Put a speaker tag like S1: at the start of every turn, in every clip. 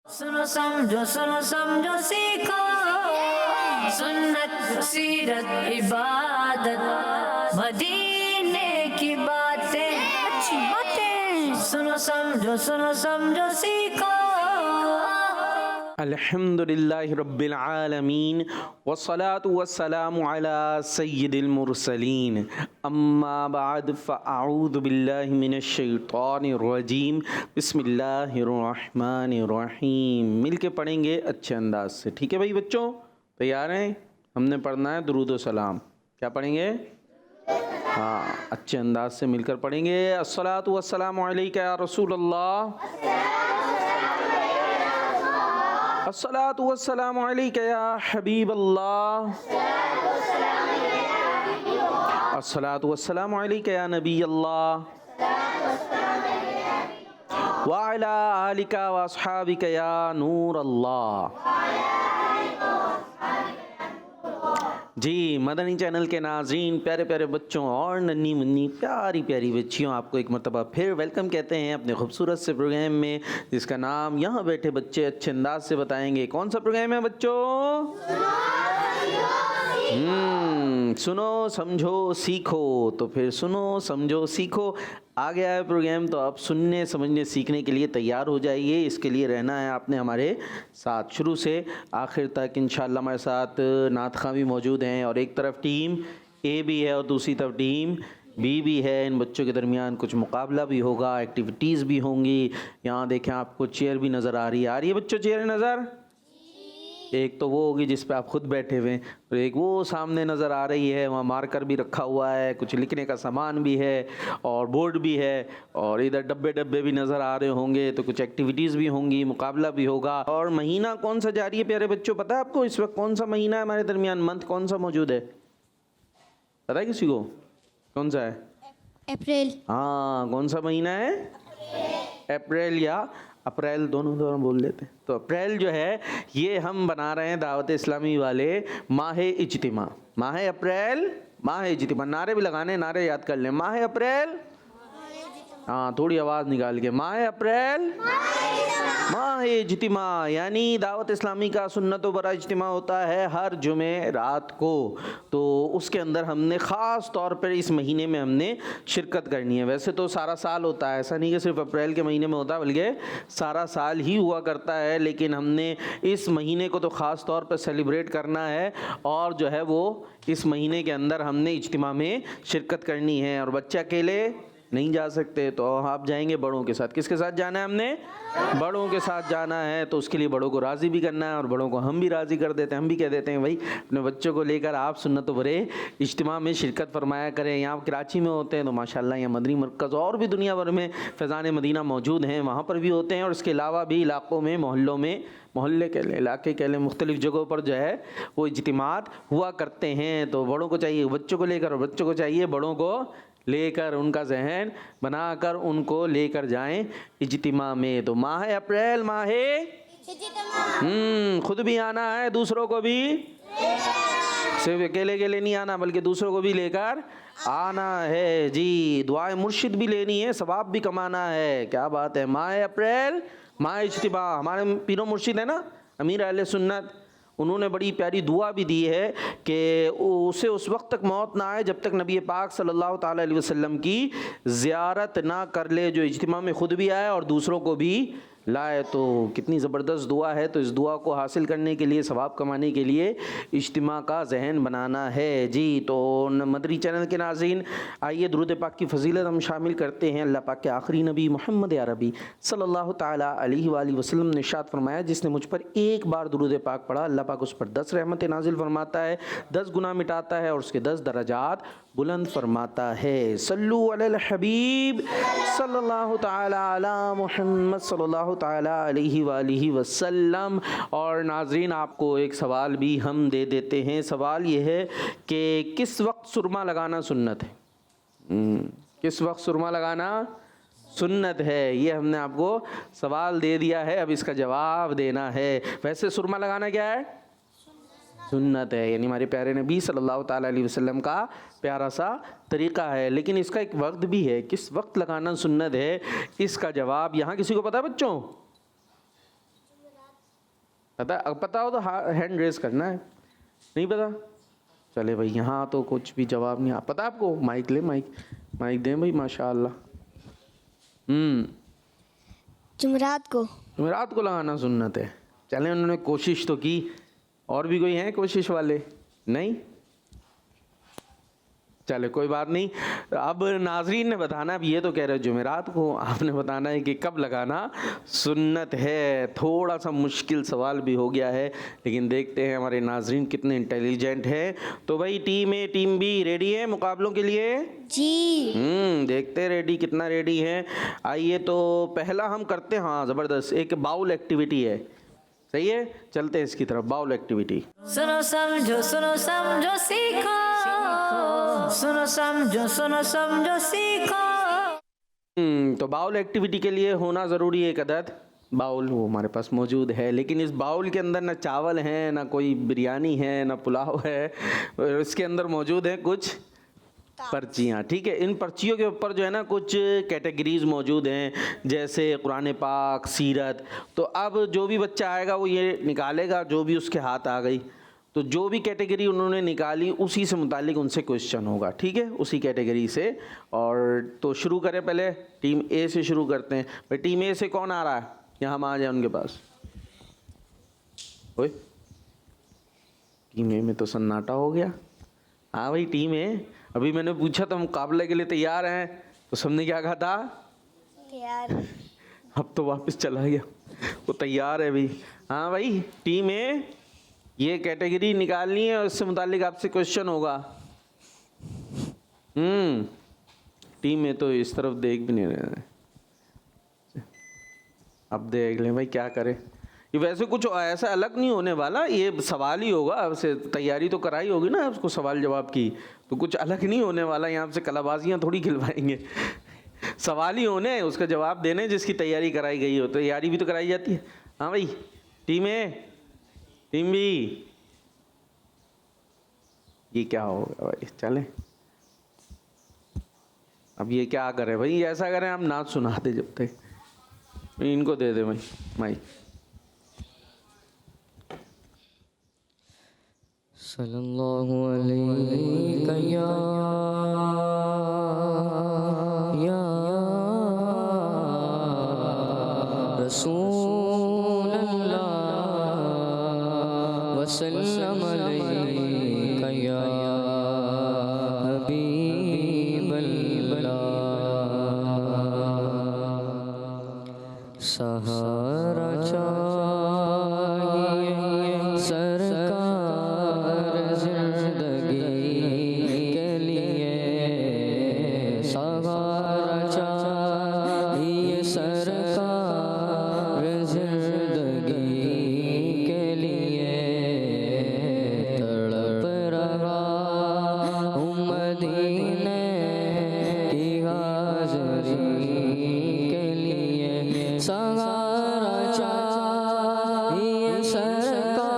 S1: सुनो समझो सीखो सुन्नत सीरत इबादत मदीने की बातें अच्छी बातें सुनो समझो सीखो।
S2: अल्हम्दुलिल्लाहि रब्बिल आलमीन वस्सलातु वस्सलामु अला सय्यिदिल मुरसलीन अम्मा बाद फ़अऊज़ु बिल्लाहि मिनश शैतानिर रजीम बिस्मिल्लाहिर रहमानिर रहीम। मिल के पढ़ेंगे अच्छे अंदाज से, ठीक है भाई बच्चों, तैयार हैं? हमने पढ़ना है दुरूद व सलाम। क्या पढ़ेंगे? हाँ, अच्छे अंदाज से मिलकर पढ़ेंगे। अस्सलातु वस्सलामु अलैका या रसूलल्लाह, अस्सलातु वस्सलामु अलैका या हबीबल्लाह, अस्सलातु वस्सलामु अलैका या नबीयल्लाह व अला आलिका व अस्हाबिका या नूरल्लाह। जी, मदनी चैनल के नाज़रीन, प्यारे प्यारे बच्चों और नन्ही मुन्नी प्यारी प्यारी बच्चियों, आपको एक मरतबा फिर वेलकम कहते हैं अपने खूबसूरत से प्रोग्राम में, जिसका नाम यहाँ बैठे बच्चे अच्छे अंदाज से बताएंगे। कौन सा प्रोग्राम है बच्चों? सुनो समझो सीखो। तो फिर सुनो समझो सीखो आ गया है प्रोग्राम, तो आप सुनने समझने सीखने के लिए तैयार हो जाइए। इसके लिए रहना है आपने हमारे साथ शुरू से आखिर तक। इंशाअल्लाह हमारे साथ नात ख़ां भी मौजूद हैं और एक तरफ टीम ए भी है और दूसरी तरफ टीम बी भी है। इन बच्चों के दरमियान कुछ मुकाबला भी होगा, एक्टिविटीज़ भी होंगी। यहाँ देखें, आपको चेयर भी नज़र आ रही है बच्चों? चेयर नज़र, एक तो वो होगी जिस पे आप खुद बैठे हुए हैं, और एक वो सामने नज़र आ रही है, वहाँ मार्कर भी रखा हुआ है, कुछ लिखने का सामान भी है और बोर्ड भी है, और इधर डब्बे डब्बे भी नज़र आ रहे होंगे। तो कुछ एक्टिविटीज़ भी होंगी, मुकाबला भी होगा। और महीना कौन सा जारी है प्यारे बच्चों, पता है आपको इस वक्त कौन सा महीना है हमारे दरमियान? मंथ कौन सा मौजूद है, पता है किसी को? कौन सा है?
S3: अप्रैल।
S2: हाँ, कौन सा महीना है? अप्रैल या अप्रैल, दोनों बोल लेते हैं। तो अप्रैल जो है ये हम बना रहे हैं दावत इस्लामी वाले माह इज्तिमा। माह अप्रैल, माह इज्तिमा। नारे भी लगाने, नारे याद कर लें। माह अप्रैल, हाँ थोड़ी आवाज़ निकाल के, माह अप्रैल माह इज्तिमा, यानी दावत इस्लामी का सुन्नत बरा इज्तिमा होता है हर जुमे रात को। तो उसके अंदर हमने ख़ास तौर पर इस महीने में हमने शिरकत करनी है। वैसे तो सारा साल होता है, ऐसा नहीं कि सिर्फ अप्रैल के महीने में होता है, बल्कि सारा साल ही हुआ करता है। लेकिन हमने इस महीने को तो ख़ास तौर पर सेलिब्रेट करना है, और जो है वो इस महीने के अंदर हमने इज्तिमा में शिरकत करनी है। और बच्चे अकेले नहीं जा सकते, तो आप जाएंगे बड़ों के साथ। किसके साथ जाना है? हमने बड़ों के साथ जाना है। तो उसके लिए बड़ों को राज़ी भी करना है, और बड़ों को हम भी राज़ी कर देते हैं। हम भी कह देते हैं भाई अपने बच्चों को लेकर आप सुन्नत भरे इज्तिमा में शिरकत फरमाया करें। यहाँ कराची में होते हैं तो माशाल्लाह यहाँ मदनी मरकज़ और भी दुनिया भर में फैज़ान मदीना मौजूद हैं, वहाँ पर भी होते हैं। और इसके अलावा भी इलाक़ों में, मोहल्लों में, मोहल्ले कह लें, इलाके कह लें, मुख्तलिफ़ जगहों पर जो है वो इज्तिमात हुआ करते हैं। तो बड़ों को चाहिए बच्चों को लेकर, और बच्चों को चाहिए बड़ों को लेकर, उनका जहन बनाकर उनको लेकर जाएं इज्तिमा में। तो माह अप्रैल माह खुद भी आना है, दूसरों को भी, सिर्फ अकेले के लिए नहीं आना बल्कि दूसरों को भी लेकर आना है। जी, दुआए मुर्शिद भी लेनी है, सवाब भी कमाना है। क्या बात है! माह अप्रैल माह इज्तिमा। हमारे पीरो मुर्शिद है ना अमीर अहले सुन्नत, उन्होंने बड़ी प्यारी दुआ भी दी है कि उसे उस वक्त तक मौत ना आए जब तक नबी पाक सल्लल्लाहु ताला अलैहि वसल्लम की ज़ियारत ना कर ले, जो इज्तिमा में ख़ुद भी आए और दूसरों को भी लाए। तो कितनी ज़बरदस्त दुआ है। तो इस दुआ को हासिल करने के लिए, सवाब कमाने के लिए इज्तिमा का जहन बनाना है। जी, तो मदनी चैनल के नाज़रीन, आइए दुरूद पाक की फ़जीलत हम शामिल करते हैं। अल्लाह पाक के आखिरी नबी मोहम्मद अरबी सल्लल्लाहु ताला अलैहि वसल्लम ने इरशाद फरमाया, जिसने मुझ पर एक बार दुरूद पाक पढ़ा, अल्लाह पाक उस पर 10 रहमतें नाजिल फरमाता है, 10 गुनाह मिटाता है और उसके 10 दर्जात बुलंद फरमाता है। सल्लु अलल हबीब सल्लल्लाहु ताला अला मुहम्मद सल्लल्लाहु ताला अलैहि वसल्लम। और नाज़रीन, आपको एक सवाल भी हम दे देते हैं। सवाल ये है कि किस वक्त सुरमा लगाना सुन्नत है? किस वक्त सुरमा लगाना सुन्नत है? ये हमने आपको सवाल दे दिया है, अब इसका जवाब देना है। वैसे सुरमा लगाना क्या है? सुन्नत है, यानी हमारे प्यारे नबी सल्लल्लाहु ताला अलैहि वसल्लम का प्यारा सा तरीक़ा है। लेकिन इसका एक वक्त भी है, किस वक्त लगाना सुन्नत है? इसका जवाब यहाँ किसी को पता है बच्चों? पता हो तो हैंड रेस करना है, नहीं पता चले भाई। यहाँ तो कुछ भी जवाब नहीं पता आपको। माइक ले, माइक दें भाई, माशाल्लाह।
S3: जुमेरात को
S2: लगाना सुन्नत है। चले, उन्होंने कोशिश तो की। और भी कोई हैं कोशिश वाले? नहीं, चले कोई बात नहीं। अब नाजरीन ने बताना, अब ये तो कह रहे जुमेरात को, आपने बताना है कि कब लगाना सुन्नत है। थोड़ा सा मुश्किल सवाल भी हो गया है, लेकिन देखते हैं हमारे नाजरीन कितने इंटेलिजेंट हैं। तो भाई team A team be ready है मुकाबलों के लिए?
S3: जी।
S2: देखते हैं रेडी, कितना रेडी है। आइए तो पहला हम करते हैं, हाँ ज़बरदस्त, एक बाउल एक्टिविटी है। सही है, चलते हैं इसकी तरफ। Bowl activity.
S1: सुनो समझो सीखो, सुनो समझो सीखो।
S2: तो बाउल एक्टिविटी के लिए होना ज़रूरी है एक अदद बाउल। वो हमारे पास मौजूद है, लेकिन इस बाउल के अंदर ना चावल है, ना कोई बिरयानी है, ना पुलाव है। इसके अंदर मौजूद है कुछ पर्चियाँ। ठीक है, इन पर्चियों के ऊपर जो है ना कुछ कैटेगरीज मौजूद हैं, जैसे कुरान पाक, सीरत। तो अब जो भी बच्चा आएगा वो ये निकालेगा, जो भी उसके हाथ आ गई। तो जो भी कैटेगरी उन्होंने निकाली उसी से मुतालिक उनसे क्वेश्चन होगा। ठीक है, उसी कैटेगरी से। और तो शुरू करें, पहले टीम ए से शुरू करते हैं। भाई टीम ए से कौन आ रहा है? यहाँ हम आ जाए उनके पास। ओए, टीम ए में तो सन्नाटा हो गया। हाँ भाई टीम ए, अभी मैंने पूछा था मुकाबले के लिए तैयार हैं, तो सबने क्या कहा था?
S3: तैयार।
S2: अब तो वापस चला गया, वो तैयार है भी। हाँ भाई टीम ए, ये कैटेगरी निकालनी है और इससे मुतालिक आपसे क्वेश्चन होगा। टीम में तो इस तरफ देख भी नहीं रहे। अब देख लें भाई क्या करें। ये वैसे कुछ ऐसा अलग नहीं होने वाला, ये सवाल ही होगा। अब से तैयारी तो कराई होगी ना उसको सवाल जवाब की, तो कुछ अलग नहीं होने वाला। यहाँ से कलाबाजियाँ थोड़ी खिलवाएंगे। सवाल ही होने, उसका जवाब देने जिसकी तैयारी कराई गई हो। तैयारी भी तो कराई जाती है। हाँ भाई टीम ए टीम बी, ये क्या होगा भाई? चलें, अब ये क्या करें भाई? ऐसा करें हम नाच सुनाते जब तक। इनको दे दे भाई माइक।
S4: सल्लल्लाहु अलैहि या रसूल अल्लाह वसल्लम अलैका या हबीब अल्लाह। सहारा चाहिए सरकार जिंदगी के लिए, सहारा चाहिए सरकार जिंदगी के लिए। तड़प रहा हूँ मदीने की हाज़री के लिए, सहारा चाहिए सरकार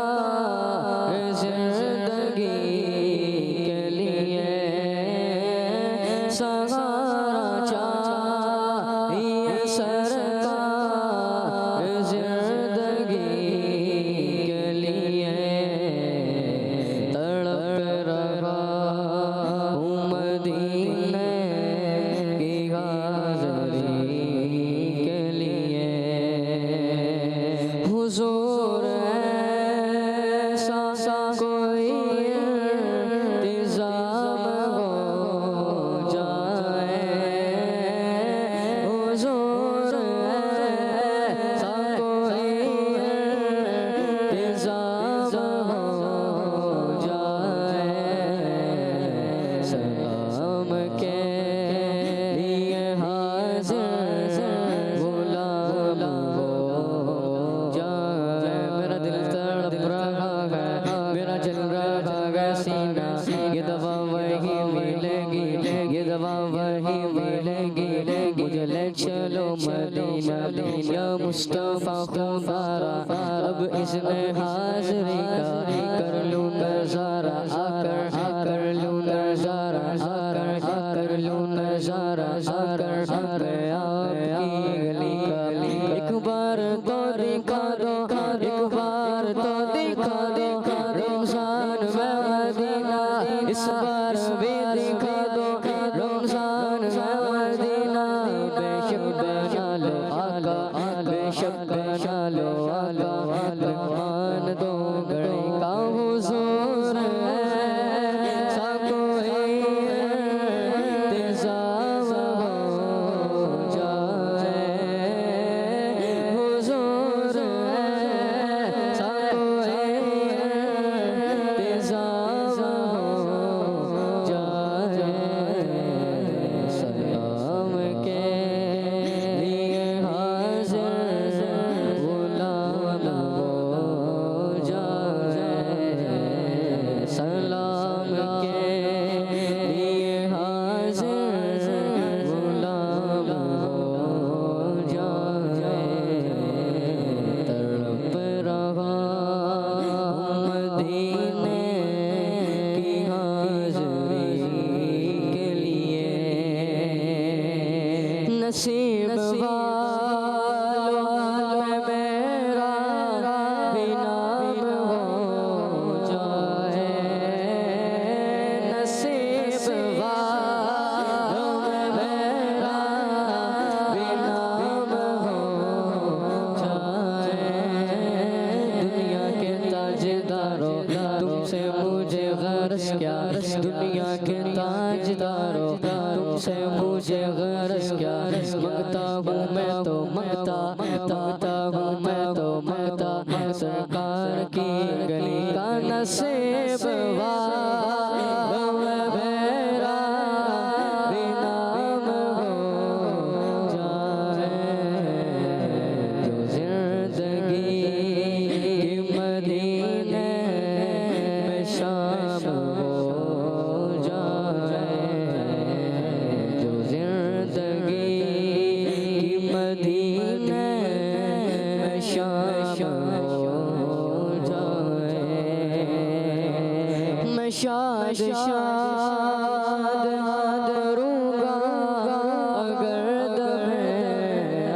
S4: जिंदगी के लिए, सहारा चाहिए सरकार जिंदगी के लिए। तड़प रहा हूँ मदीने की हाज़री के लिए। हुजूर ऐसा कोई इंतज़ाम हो जाए, हुजूर ऐसा कोई इंतज़ाम हो जाए। सलाम के लिए हाज़िर गुलाम हो जाए। मेरा दिल तड़प रहा है, मेरा जल रहा है सीना, ये दवा वही मिलेगी, ये दवा वही मिलेगी। मुझे ले चलो मदीना या मुस्तफ़ा खुदारा, अब इसमें हाज़री का कर लूँ नज़ारा, आकर कर लूँ नज़ारा, आकर कर लूँ नज़ारा, आकर आपकी गली का। एक बार तो दिखा दो, एक बार दिखा दो रमजान में मदीना इस बार भी दिखा दो रमजान में मदीना बेशक बना लो आका बेशक बना लो आका मान दो गणे का हुजूर है सा कोई इंतजाम हो जाए हुजूर है सा कोई इंतजाम हो जाए सलाम के लिए हाजिर गुलाम हो जाए सलाम के लिए हाजिर गुलाम हो जाए तड़प रहा हूँ मदीने की हाज़िरी के लिए नसीब वालों में मेरा भी नाम हो जाए नसीब वालों में मेरा भी नाम हो जाए दुनिया के ताजदारों तुमसे मुझे गरज क्या दुनिया के ताजदारों तुमसे मुझे गरज क्या मंगता हूँ मैं तो मंगता हूँ मैं तो मंगता सरकार की गली का नसीब वालों में मेरा भी नाम हो जाए जो जिंदगी की मदीने में शाम हो जाए जो जिंदगी की मदीने में शाम हो जाए मैं शाद शाद करूँगा अगर दमे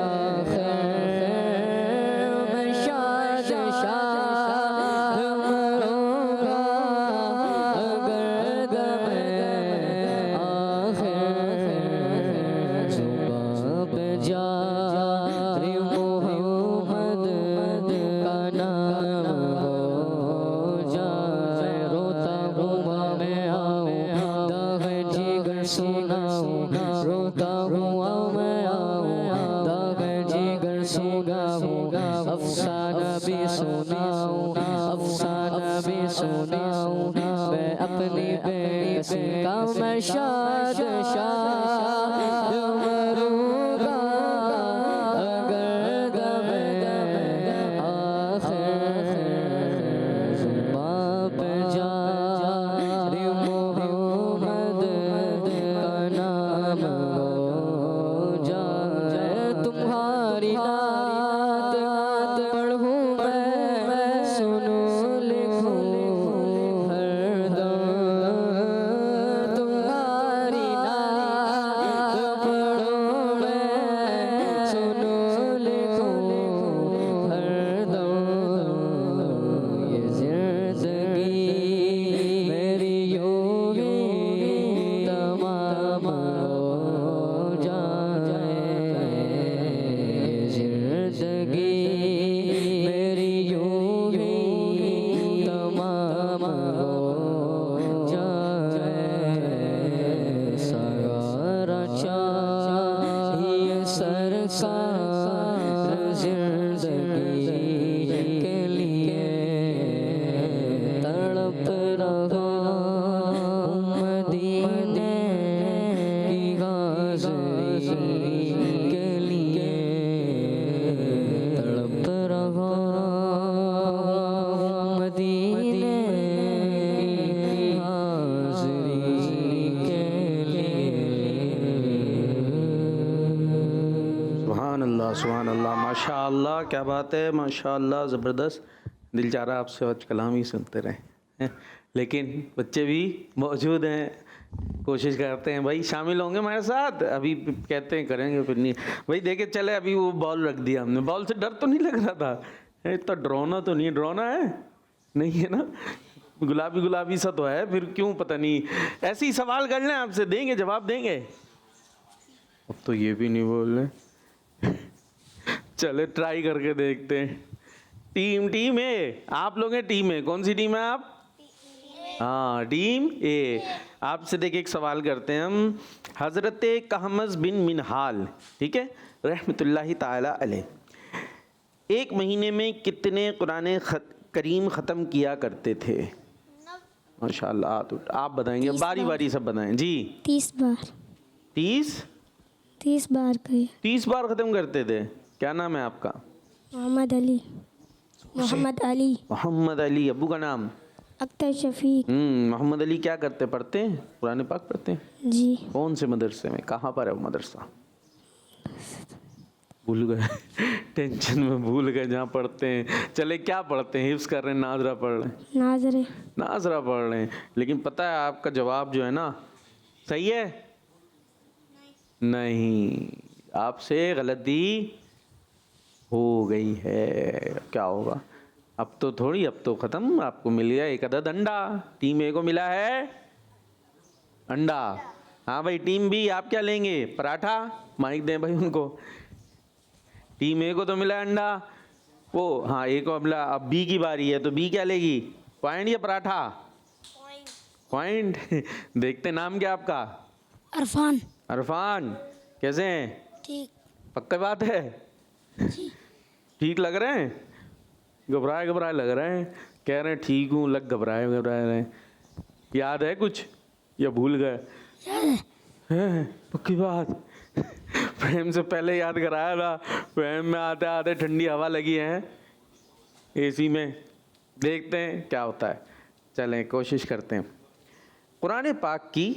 S4: आखिर मैं शाद शाद करूँगा अगर दमे आखिर जुबां पे जारी मोहम्मद का नाम हो जाए रोता हूँ मैं आऊँ दाग जिगर सुनाऊँ रोता हूँ मैं आऊँ दाग जिगर सुनाऊँ अफसाना भी सुनाऊँ अफसाना भी सुनाऊँ मैं अपनी बेकसी का मैं शाद शाद मरूँगा अगर दमे आखिर जुबां पे जारी मोहम्मद का नाम हो जाए तुम्हारी नात पढ़ूँ मैं सुनूं लिखूं हरदम तुम्हारी नात पढ़ूं मैं सुनूं लिखूं हरदम ये जिंदगी मेरी यूं ही तमाम हो जाए ये जिंदगी मेरी यूं ही तमाम हो जाए सारा चाहिए सरकार जिंदगी के लिए तड़प रहा हूँ मदीने की हाज़िरी के लिए तड़प रहा हूँ मदीने की हाज़िरी के लिए
S2: सुभान अल्लाह माशाअल्लाह क्या बात है माशाअल्लाह ज़बरदस्त दिल चाह रहा आपसे आज कलाम ही सुनते रहें हैं? लेकिन बच्चे भी मौजूद हैं कोशिश करते हैं भाई शामिल होंगे हमारे साथ अभी कहते हैं करेंगे फिर नहीं भाई देखे चले अभी वो बॉल रख दिया हमने बॉल से डर तो नहीं लग रहा था इतना डराना तो नहीं डराना है नहीं है ना, गुलाबी गुलाबी सा तो है, फिर क्यों पता नहीं। ऐसे ही सवाल कर लें आपसे, देंगे जवाब देंगे। अब तो ये भी नहीं बोल रहे। चले ट्राई करके देखते हैं। टीम ए, आप लोग हैं टीम ए। कौन सी टीम है आप? हाँ, टीम ए। आपसे देखिए एक सवाल करते हैं हम। हजरत कहमस बिन मिनहाल, ठीक है, रहमतुल्लाहि ताला अलैह, एक महीने में कितने कुरान करीम ख़त्म किया करते थे? माशाल्लाह। तो आप बताएंगे, बारी बारी सब बताएं जी।
S3: 30 बार। 30 बार कही।
S2: 30 बार ख़त्म करते थे। क्या नाम है आपका?
S3: मोहम्मद अली।
S2: मोहम्मद अली। अब्बू का नाम?
S3: अख्तर शफीक।
S2: मोहम्मद अली क्या करते? पढ़ते हैं कुरान पाक पढ़ते हैं?
S3: जी।
S2: कौन से मदरसे में? कहाँ पर है वो मदरसा? भूल गए। टेंशन में भूल गए जहाँ पढ़ते हैं। चले क्या पढ़ते हैं? हिफ्स कर रहे हैं, नाजरा पढ़ रहे हैं? नाजरा पढ़ रहे हैं। लेकिन पता है आपका जवाब जो है ना, सही है? नहीं, आपसे गलती हो गई है। क्या होगा? अब तो थोड़ी, अब तो ख़त्म। आपको मिल गया एक अदद अंडा। टीम ए को मिला है अंडा। हाँ भाई, टीम बी आप क्या लेंगे? पराठा। माइक दें भाई उनको। टीम ए को तो मिला अंडा, वो हाँ ए को मिला। अब बी की बारी है, तो बी क्या लेगी? पॉइंट या पराठा? पॉइंट। देखते नाम क्या आपका?
S3: अरफान।
S2: अरफान, कैसे हैं?
S3: ठीक।
S2: पक्का बात है? ठीक लग रहे हैं? घबराए घबराए लग रहे हैं। कह रहे हैं ठीक हूँ, लग घबराए घबराए रहे हैं। याद है कुछ या भूल गए? है पक्की बात। प्रेम से पहले याद कराया था। प्रेम में आते आते ठंडी हवा लगी है एसी में। देखते हैं क्या होता है। चलें कोशिश करते हैं। कुरान पाक की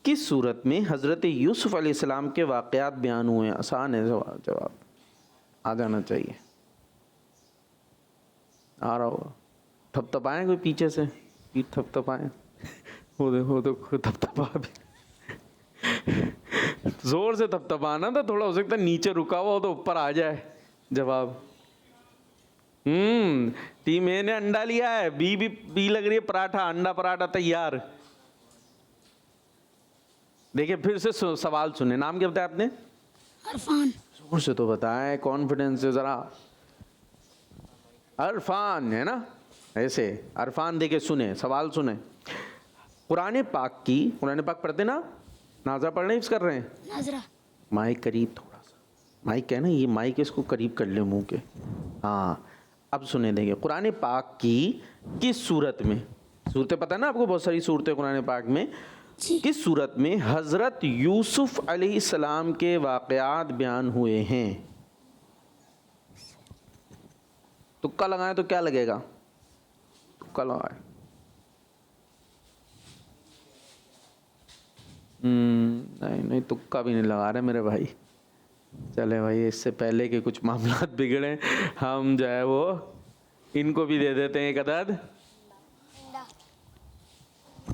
S2: किस सूरत में हज़रत यूसुफ अलैहिस्सलाम के वाक़यात बयान हुए हैं? आसान है जवाब, आ जाना चाहिए। आ रहा होगा। थपथपाएं कोई पीछे से, पीठ थपथपाएं। वो देखो थपथपा भी। जोर से थपथपाना था, थोड़ा हो सकता है नीचे रुका हुआ हो तो ऊपर आ जाए जवाब। टीम ए ने अंडा लिया है, बी लग रही है पराठा। अंडा पराठा तैयार। देखिए फिर से सवाल सुने। नाम क्या बताया आपने?
S3: अरफान।
S2: जोर से तो बताएं, कॉन्फिडेंस से जरा। अरफान है ना? ऐसे अरफान। देखिए सुने, सवाल सुने। कुरान पाक पढ़ते ना? नाजरा पढ़ने हिफ्स कर रहे हैं?
S3: नाजरा।
S2: माइक करीब थोड़ा सा, माइक है ना, ये माइक इसको करीब कर ले मुंह के। हाँ, अब सुने। देखिए कुरान पाक की किस सूरत में, सूरतें पता है ना आपको, बहुत सारी सूरतें कुरान पाक में, किस सूरत में हज़रत यूसुफ अलैहिस्सलाम के वाक़यात बयान हुए हैं? तुक्का लगाएं तो क्या लगेगा? तुक्का लगाएं। नहीं, तुक्का भी नहीं लगा रहे मेरे भाई। चले भाई, इससे पहले कि कुछ मामलात बिगड़े, हम जो है वो इनको भी दे देते हैं एक अदद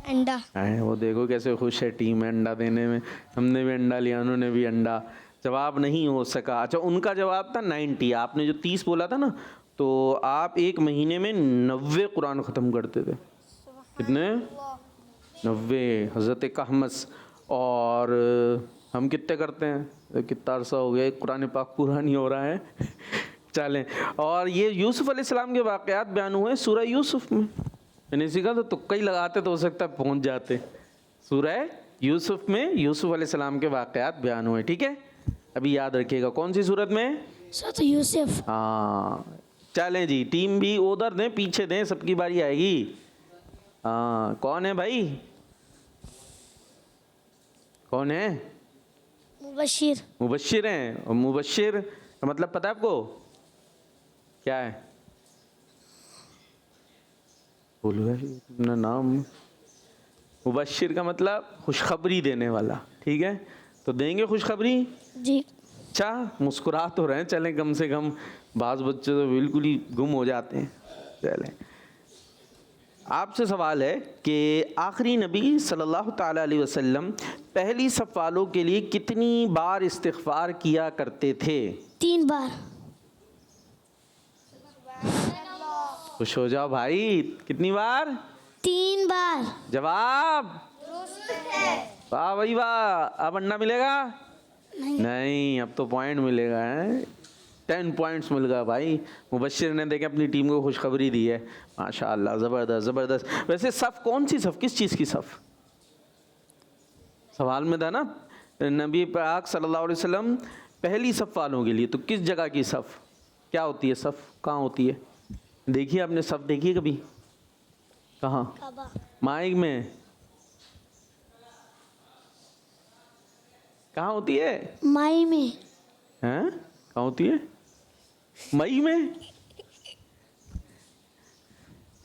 S3: अंडा।
S2: वो देखो कैसे खुश है टीम है अंडा देने में। हमने भी अंडा लिया, उन्होंने भी अंडा। जवाब नहीं हो सका। अच्छा, उनका जवाब था 90। आपने जो 30 बोला था ना, तो आप एक महीने में 90 कुरान ख़त्म करते थे। कितने? 90। हज़रत कहमस। और हम कितने करते हैं? कितना अरसा हो गया कुरान पाक पूरा नहीं हो रहा है। चलें, और ये यूसुफ अलैहिस्सलाम के वाक़यात बयान हुए सूरह यूसुफ में। मैंने सीखा तो तुक्का ही लगाते तो हो सकता है पहुंच जाते। सूरह यूसुफ में यूसुफ अलैहिस्सलाम के वाक़यात बयान हुए। ठीक है, अभी याद रखिएगा। कौन सी सूरत में?
S3: सूरत यूसुफ।
S2: हाँ, चलें जी। टीम भी उधर दें, पीछे दें, सबकी बारी आएगी। हाँ, कौन है भाई? कौन है?
S3: मुबश्शिर।
S2: मुबश्शिर हैं। और मुबश्शिर का मतलब पता है आपको क्या है? बोलो अपना नाम। मुबश्शिर का मतलब खुशखबरी देने वाला। ठीक है, तो देंगे खुशखबरी
S3: जी।
S2: अच्छा, मुस्कुरा तो रहे हैं। चलें, कम से कम। बाज़ बच्चे तो बिल्कुल ही गुम हो जाते हैं। चलें, आपसे सवाल है कि आखिरी नबी सल्लल्लाहु ताला अलैहि वसल्लम पहली सफ़ वालों के लिए कितनी बार इस्तिग़फ़ार किया करते थे?
S3: 3 बार।
S2: खुश हो जाओ भाई। कितनी बार?
S3: 3 बार।
S2: जवाब वाह भाई वाह। अब अंडा मिलेगा? नहीं, अब तो पॉइंट मिलेगा है। 10 पॉइंट्स मिल गया भाई। मुबश्शिर ने देखे अपनी टीम को खुशखबरी दी है। माशाअल्लाह, ज़बरदस्त ज़बरदस्त। वैसे सफ़ कौन सी सफ़, किस चीज़ की सफ़? सवाल में था ना नबी पाक सल्लल्लाहु अलैहि वसल्लम पहली सफ़ वालों के लिए, तो किस जगह की सफ़? क्या होती है सफ़, कहाँ होती है? देखिए आपने सफ़ देखी है कभी? कहाँ? माइक में कहाँ होती है?
S3: मई में।
S2: हैं? कहाँ होती है? मई में?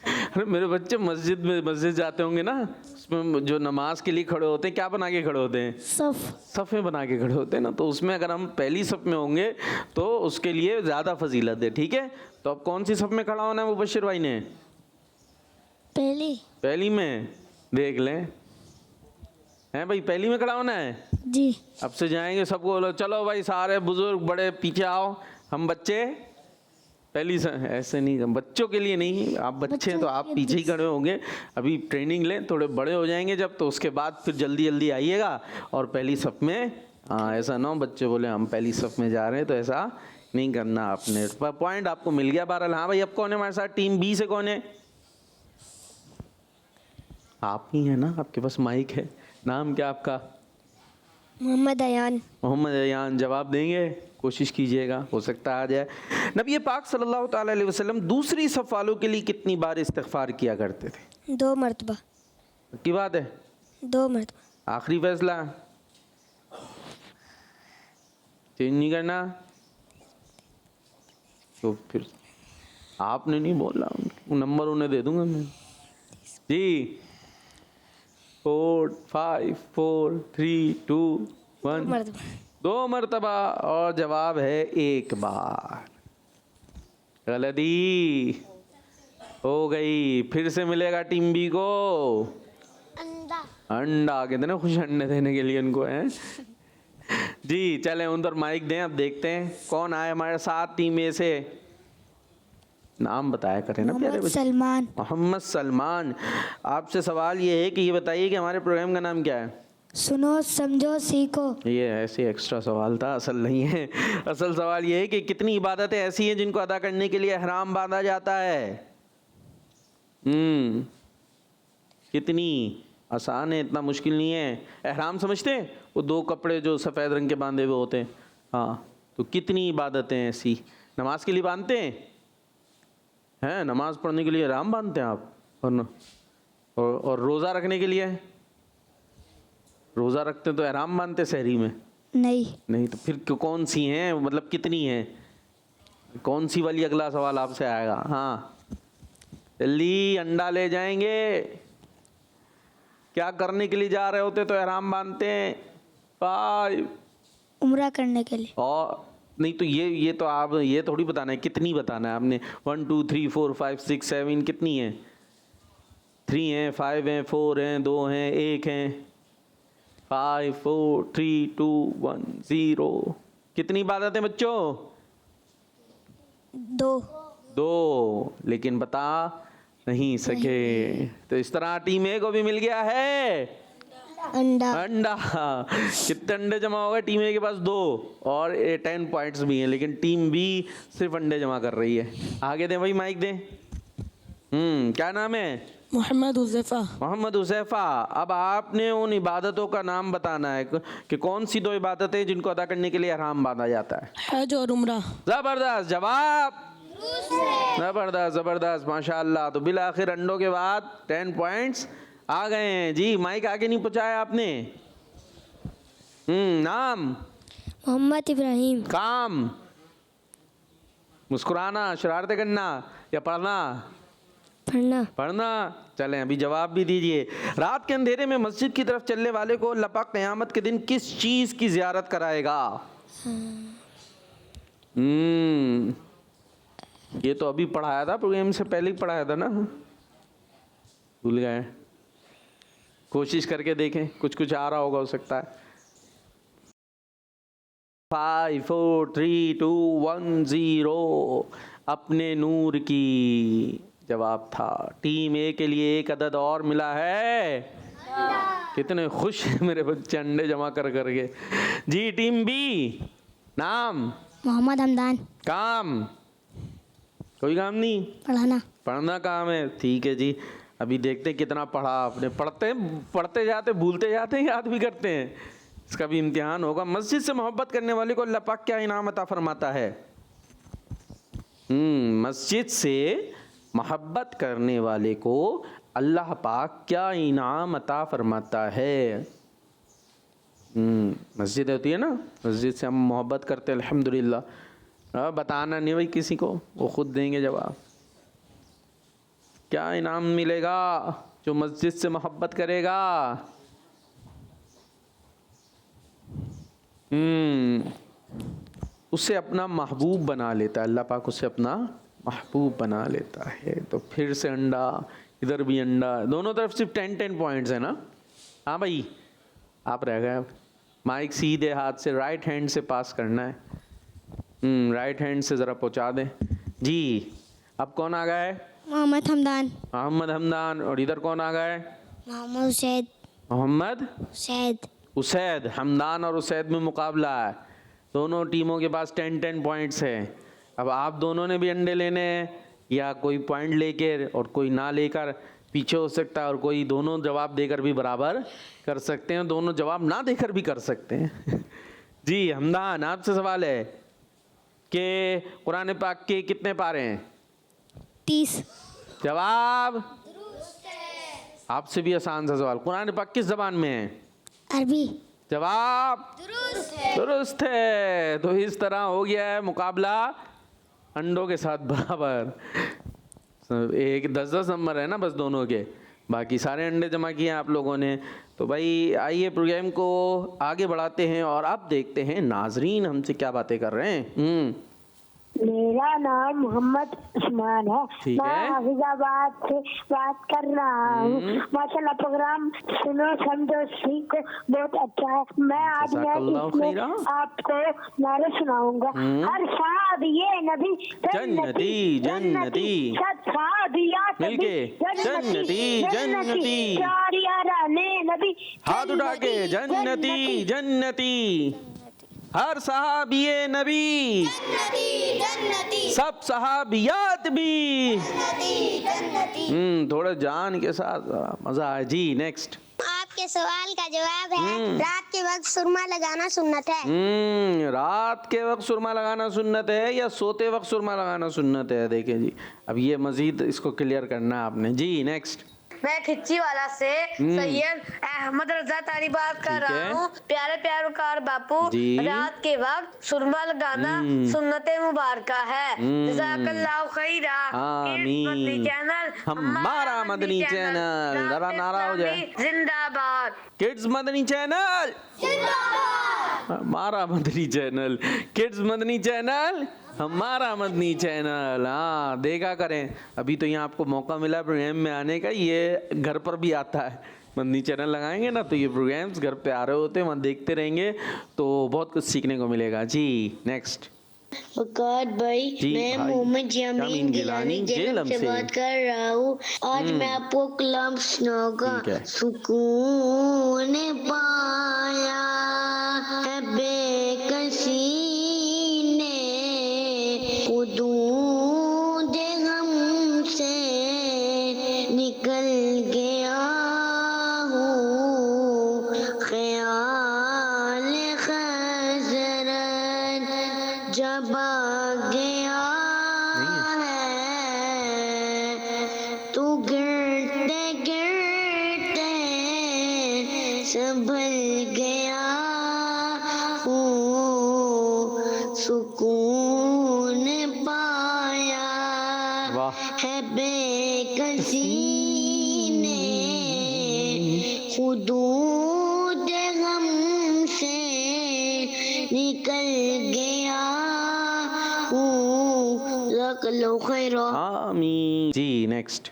S2: अरे मेरे बच्चे मस्जिद जाते होंगे ना, उसमें जो नमाज के लिए खड़े होते हैं क्या बना के खड़े होते हैं? सफ़ें बना के खड़े होते हैं ना। तो उसमें अगर हम पहली सफ़ में होंगे तो उसके लिए ज़्यादा फजीलत है। ठीक है, तो अब कौन सी सफ़ में खड़ा होना है मुबश्शिर भाई ने? पहली में। देख लें, हैं भाई, पहली में खड़ा होना है
S3: जी।
S2: अब से जाएंगे सबको बोलो चलो भाई सारे बुजुर्ग बड़े पीछे आओ, हम बच्चे पहली से। ऐसे नहीं, बच्चों के लिए नहीं, आप बच्चे हैं तो आप पीछे ही खड़े होंगे। अभी ट्रेनिंग लें, थोड़े बड़े हो जाएंगे जब, तो उसके बाद फिर जल्दी जल्दी आइएगा और पहली सफ़ में। हाँ, ऐसा ना हो बच्चे बोले हम पहली सफ़ में जा रहे हैं, तो ऐसा नहीं करना आपने। पॉइंट आपको मिल गया बहरहाल। हाँ भाई, अब कौन है हमारे साथ? टीम बी से कौन है? आप ही है ना, आपके पास माइक है। नाम क्या आपका?
S3: मोहम्मद अयान।
S2: मोहम्मद अयान। जवाब देंगे? कोशिश कीजिएगा, हो सकता है आ जाए। नबी पाक सल्लल्लाहु ताला अलैहि वसल्लम दूसरी सफ़ वालों के लिए कितनी बार इस्तिग़फ़ार किया करते थे?
S3: 2 मरतबा।
S2: की बात है?
S3: 2 मरतबा।
S2: आखिरी फैसला, चेंज नहीं करना। तो फिर आपने नहीं बोला, नंबर उन्हें दे दूंगा मैं जी। 4 5 4 3 2 1। 2 मरतबा। और जवाब है 1 बार। गलती हो गई। फिर से मिलेगा टीम बी को अंडा। कितने खुश अंडे देने के लिए उनको हैं जी। चलें उधर माइक दें, अब देखते हैं कौन आए हमारे साथ टीम ए से। नाम बताया करें ना प्यारे बच्चे।
S3: सलमान।
S2: मोहम्मद सलमान। आपसे सवाल ये है कि ये बताइए कि हमारे प्रोग्राम का नाम क्या है?
S3: सुनो समझो सीखो।
S2: ये ऐसे एक्स्ट्रा सवाल था, असल नहीं है। असल सवाल ये है कि कितनी इबादतें ऐसी हैं जिनको अदा करने के लिए एहराम बांधा जाता है? कितनी? आसान है, इतना मुश्किल नहीं है। एहराम समझते हैं? वो 2 कपड़े जो सफ़ेद रंग के बांधे हुए होते हैं। हाँ, तो कितनी इबादतें ऐसी? नमाज के लिए बांधते हैं, नमाज पढ़ने के लिए एहराम बांधते हैं आप? और रोज़ा रखने के लिए? रोज़ा रखते हैं तो एहराम बांधते सहरी में? नहीं, तो फिर कौन सी हैं, मतलब कितनी हैं? कौन सी वाली? अगला सवाल आपसे आएगा। हाँ जल्दी, अंडा ले जाएंगे। क्या करने के लिए जा रहे होते तो एहराम बांधते हैं? 5।
S3: उम्रा करने के लिए।
S2: और नहीं तो ये तो आप ये थोड़ी बताना है, कितनी बताना है आपने। 1 2 3 4 5 6 7 कितनी है? 3 हैं, 5 हैं, 4 हैं, 2 हैं, 1 हैं। 5 4 3 2 1 0। कितनी इबादत है बच्चों? 2। लेकिन बता नहीं सके। तो इस तरह टीम ए को भी मिल गया है अंडा। कितने अंडे जमा हो गए? टीम ए के पास 2 और 10 पॉइंट्स भी हैं, लेकिन टीम बी सिर्फ अंडे जमा कर रही है। आगे दें भाई, माइक दें। क्या नाम है?
S4: मोहम्मद हुज़ैफा।
S2: मोहम्मद हुज़ैफा। अब आपने उन इबादतों का नाम बताना है कि कौन सी 2 इबादतें जिनको अदा करने के लिए एहराम बांधा जाता है?
S4: हज और उम्रा।
S2: जबरदस्त जवाब, जबरदस्त जबरदस्त, माशाअल्लाह। तो बिल आखिर अंडों के बाद 10 पॉइंट्स आ गए हैं जी। माइक आगे नहीं पहुंचाया आपने। नाम?
S3: मोहम्मद इब्राहिम।
S2: काम? मुस्कुराना, शरारतें करना या पढ़ना? पढ़ना। चलें अभी जवाब भी दीजिए। रात के अंधेरे में मस्जिद की तरफ चलने वाले को अल्लाह पाक क़यामत के दिन किस चीज़ की ज़ियारत कराएगा? ये तो अभी पढ़ाया था, प्रोग्राम से पहले ही पढ़ाया था ना, भूल गए? कोशिश करके देखें, कुछ आ रहा होगा, हो सकता है। 5 4 3 2 1 0। अपने नूर की जवाब था। टीम ए के लिए एक अदद और मिला है। कितने खुश हैं मेरे बच्चे अंडे जमा कर करके। जी टीम बी, नाम
S3: मोहम्मद हमदान।
S2: काम, कोई काम नहीं,
S3: पढ़ाना।
S2: पढ़ना काम है। ठीक है जी, अभी देखते हैं कितना पढ़ा आपने। पढ़ते जाते, भूलते जाते हैं, याद भी करते हैं। इसका भी इम्तिहान होगा। मस्जिद से मोहब्बत करने वाले को अल्लाह पाक क्या इनाम अता फरमाता है? मस्जिद से मोहब्बत करने वाले को अल्लाह पाक क्या इनाम अता फरमाता है? मस्जिद होती है ना, मस्जिद से हम मोहब्बत करते हैं अल्हम्दुलिल्लाह। बताना नहीं भाई किसी को, वो खुद देंगे जवाब। क्या इनाम मिलेगा जो मस्जिद से मोहब्बत करेगा? उसे अपना महबूब बना लेता है अल्लाह पाक, उसे अपना महबूब बना लेता है। तो फिर से अंडा, इधर भी अंडा, दोनों तरफ सिर्फ 10-10 पॉइंट्स है ना। हाँ भाई, आप रह गए। माइक सीधे हाथ से राइट हैंड से पास करना है। राइट हैंड से ज़रा पहुंचा दें जी। अब कौन आ गया है?
S3: मोहम्मद हमदान।
S2: मोहम्मद हमदान। और इधर कौन आ गए?
S3: Mohammad Usaid.
S2: Mohammad
S3: Usaid.
S2: Usaid. Hamdan और उसैद में मुकाबला है। दोनों टीमों के पास 10-10 पॉइंट्स हैं। अब आप दोनों ने भी अंडे लेने हैं, या कोई पॉइंट लेकर और कोई ना लेकर पीछे हो सकता है, और कोई दोनों जवाब देकर भी बराबर कर सकते हैं, दोनों जवाब ना देकर भी कर सकते हैं। जी हमदान, आपसे सवाल है कि कुरान पाक के कितने पारे हैं? 30। जवाब आपसे भी आसान सा सवाल, कुरान पाक किस जबान में है?
S3: अरबी।
S2: जवाब दुरुस्त है। तो इस तरह हो गया है मुकाबला अंडों के साथ बराबर। एक 10-10 नंबर है ना बस दोनों के, बाकी सारे अंडे जमा किए हैं आप लोगों ने। तो भाई आइए प्रोग्राम को आगे बढ़ाते हैं और अब देखते हैं नाजरीन हमसे क्या बातें कर रहे हैं।
S5: मेरा नाम मोहम्मद उस्मान है। मैं हाफिजाबाद से बात कर रहा हूँ। माशाल्लाह प्रोग्राम सुनो समझो सीखो बहुत अच्छा है। मैं आज इसमें आपको नारे सुनाऊंगा। हर साद ये नबी जन्नती जन्नती, सत सादियात जन्नती जन्नती, चार याराने नबी
S2: हाथ उठा के जन्नती जन्नती, हर सहाबिये नबी जन्नती जन्नती, सब सहाबियात भी जन्नती। थोड़ा जान के साथ मजा आए जी। नेक्स्ट,
S6: आपके सवाल का जवाब है रात के वक्त सुरमा लगाना सुन्नत है।
S2: रात के वक्त सुरमा लगाना सुन्नत है या सोते वक्त सुरमा लगाना सुन्नत है? देखिए जी, अब ये मजीद इसको क्लियर करना आपने जी। नेक्स्ट,
S7: मैं खिच्ची वाला से सैयद अहमद रजा तारी बात कर रहा हूँ। प्यारे प्यारोकार बापू, रात के वक्त सुरमा लगाना सुन्नत मुबारक है। जज़ाकल्लाहु खैरा। मदनी चैनल
S2: हमारा मदनी चैनल, जरा नारा हो जाए
S7: जिंदाबाद।
S2: किड्स मदनी चैनल हमारा Madani channel, kids Madani channel हमारा मदनी चैनल। हाँ देखा करें, अभी तो यहाँ आपको मौका मिला प्रोग्राम में आने का, ये घर पर भी आता है। मदनी चैनल लगाएंगे ना तो ये प्रोग्राम्स घर पे आ रहे होते हैं, वहाँ देखते रहेंगे तो बहुत कुछ सीखने को मिलेगा जी। नेक्स्ट,
S6: वक़ार भाई, मैं मोहम्मद जमीन गिलानी जेलम से बात कर रहा हूँ। आज मैं आपको कलाम सुनाऊंगा। सुकून पाया है बेकसी ने, दूध गम से निकल गया हूँ, ख्याल खज़रत जब आ गया है, तू गिरते गिरते संभल गया हूँ, सुकून पाया है बेकसी ने, हुदूद गम से निकल गया हूँ। जज़ाकल्लाहु खैरा।
S2: आमीन जी। नेक्स्ट,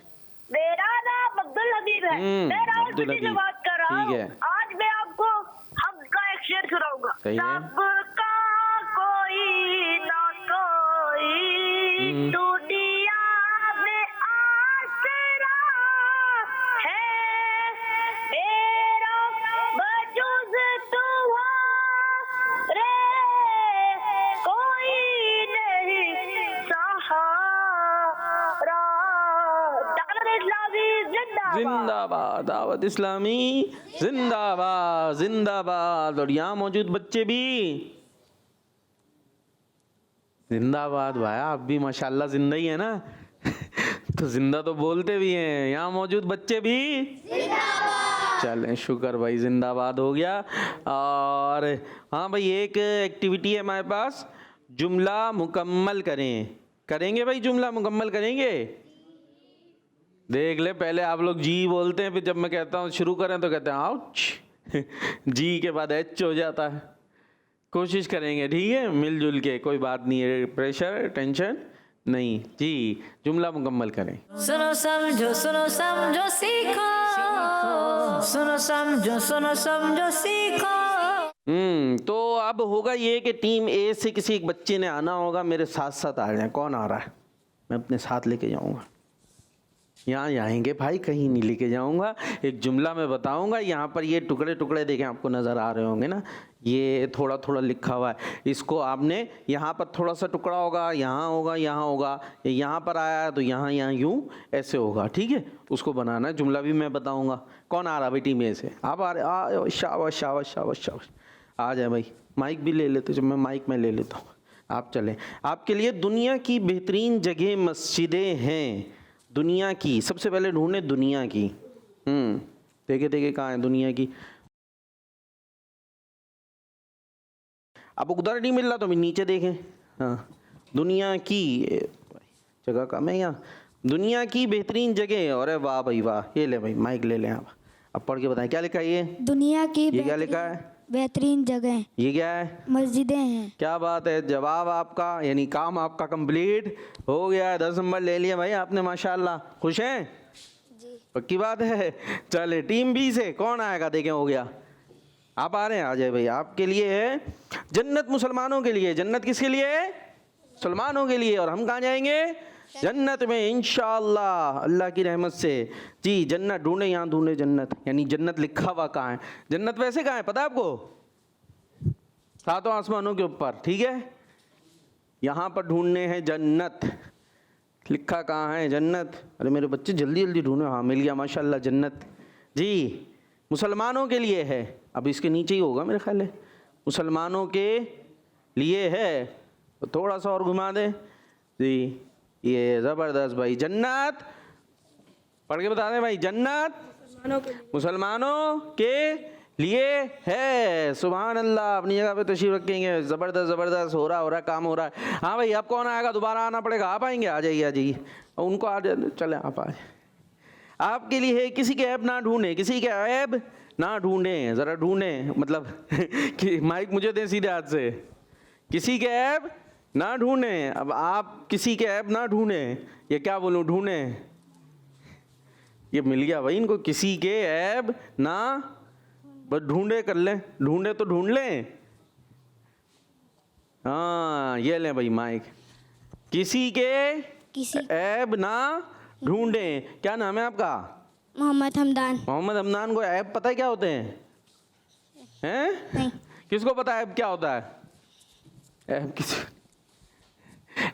S5: मेरा नाम अब्दुल हबीब है। मैं रावलपिंडी से बात कर रहा हूँ। आज मैं आपको हक का एक शेर सुनाऊंगा। सबका कोई ना कोई दुनिया में इस्लामी जिंदाबाद।
S2: जिंदाबाद, दावत इस्लामी जिंदाबाद जिंदाबाद। और यहाँ मौजूद बच्चे भी जिंदाबाद। भाई आप भी माशाल्लाह जिंदा ही है ना तो जिंदा तो बोलते भी हैं। यहाँ मौजूद बच्चे भी चलें, शुक्र भाई, जिंदाबाद हो गया। और हाँ भाई, एक एक्टिविटी है हमारे पास, जुमला मुकम्मल करें। करेंगे भाई, जुमला मुकम्मल करेंगे? देख ले, पहले आप लोग जी बोलते हैं, फिर जब मैं कहता हूँ शुरू करें तो कहते हैं आउच जी के बाद एच हो जाता है। कोशिश करेंगे, ठीक है, मिलजुल के, कोई बात नहीं है, प्रेशर टेंशन नहीं जी। जुमला मुकम्मल करें।
S1: सुनो समझो सीखो, सुनो समझो सीखो।
S2: तो अब होगा ये कि टीम ए से किसी एक बच्चे ने आना होगा, मेरे साथ साथ आ जाए। कौन आ रहा है? मैं अपने साथ लेके जाऊंगा। यहाँ जाएंगे भाई, कहीं नहीं लेके जाऊंगा। एक जुमला मैं बताऊंगा, यहाँ पर ये टुकड़े टुकड़े देखें, आपको नज़र आ रहे होंगे ना, ये थोड़ा थोड़ा लिखा हुआ है। इसको आपने यहाँ पर थोड़ा सा टुकड़ा होगा, यहाँ होगा, यहाँ होगा, यहाँ पर आया है तो यहाँ यूँ ऐसे होगा, ठीक है, उसको बनाना है। जुमला भी मैं बताऊँगा। कौन आ रहा भाई टीम ए से? आप आ रहे? शाबाश शाबाश शाबाश शाबाश, आ जाए भाई। माइक भी ले लेते, जब मैं माइक में ले लेता हूँ, आप चलें। आपके लिए दुनिया की बेहतरीन जगह मस्जिदें हैं। दुनिया की, सबसे पहले ढूंढे दुनिया की। देखे देखे कहाँ है दुनिया की? आपको उधर नहीं मिल रहा तो नीचे देखें। हाँ, दुनिया की जगह कम है यहाँ। दुनिया की बेहतरीन जगह। अरे वाह भाई वाह, ये ले भाई, माइक ले लें आप। अब पढ़ के बताएं, क्या लिखा है ये?
S3: दुनिया की
S2: ये क्या लिखा है?
S3: बेहतरीन जगह
S2: ये क्या है?
S3: मस्जिदें हैं।
S2: क्या बात है, जवाब आपका, यानी काम आपका कंप्लीट हो गया। 10 नंबर ले लिया भाई आपने, माशाल्लाह। खुश हैं जी? पक्की बात है। चले, टीम बी से कौन आएगा? देखें, हो गया। आप आ रहे हैं? आ जाए भाई। आपके लिए है जन्नत, मुसलमानों के लिए। जन्नत किसके लिए है? मुसलमानों के लिए। और हम कहाँ जाएंगे? जन्नत में इंशाअल्लाह, अल्लाह की रहमत से जी। जन्नत ढूंढे, यहाँ ढूंढे जन्नत, यानी जन्नत लिखा हुआ कहाँ है? जन्नत वैसे कहाँ है पता है आपको? सातों आसमानों के ऊपर, ठीक है। यहाँ पर ढूंढने हैं जन्नत। लिखा कहाँ है? जन्नत। अरे मेरे बच्चे जल्दी जल्दी ढूंढो। हाँ, मिल गया माशाल्लाह, जन्नत जी। मुसलमानों के लिए है। अब इसके नीचे ही होगा मेरे ख्याल है। मुसलमानों के लिए है, तो थोड़ा सा और घुमा दें जी। ये ज़बरदस्त भाई, जन्नत पढ़ के बता दें भाई। जन्नत मुसलमानों के लिए है। सुभान अल्लाह, अपनी जगह पे तशरीफ रखेंगे। ज़बरदस्त ज़बरदस्त, हो रहा काम हो रहा है। हाँ भाई, अब कौन आएगा? दोबारा आना पड़ेगा। आप आएंगे? आ जाइए, आ जाइए। उनको आ जाए, चले आप आ जाए। आपके लिए है, किसी के ऐब ना ढूंढें, किसी के ऐब ना ढूंढें। ज़रा ढूंढें, मतलब कि माइक मुझे दें सीधे हाथ से। किसी के ऐब ना ढूंढें। अब आप किसी के ऐब ना ढूंढें, ये क्या बोलूं? ढूंढें, ये मिल गया भाई इनको। किसी के ऐब ना, बस ढूंढे कर लें। ढूंढे तो ढूंढ लें। हाँ, ये लें भाई माइक। किसी के ऐब ना ढूंढें। क्या नाम है आपका?
S3: मोहम्मद हमदान।
S2: मोहम्मद हमदान को ऐब पता है क्या होते हैं?
S3: नहीं।
S2: किसको पता है ऐब क्या होता है? ऐब किसी,